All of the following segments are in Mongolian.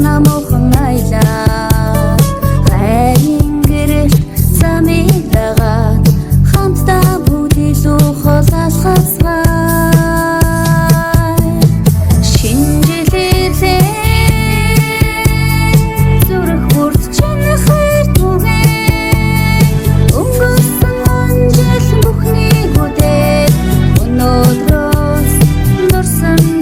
намуухан айлаа хайрын гэрэлт замыг дагаад хамтдаа бүгд илүү холаас хасгай шинжилээ зүрх бүрт чанга хайр түгэй өнгөрсөн онжил бүхний бүдээд өнөөдрөөс нурсан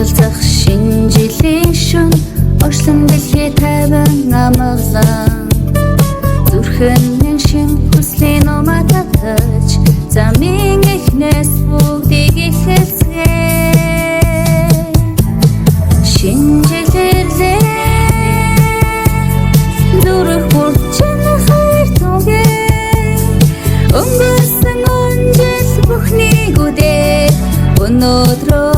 Зах шинжилээ шүн очлон дэлхий тайван намглан зүрхэн шин хүслийн номатаж замын эхнээс бүгдийг ихэлцгээ шинжилээ зүрх бүрт чанга хайр түгэй өнгөрсөн он жил бүхнийг үдээ өнөөдрөө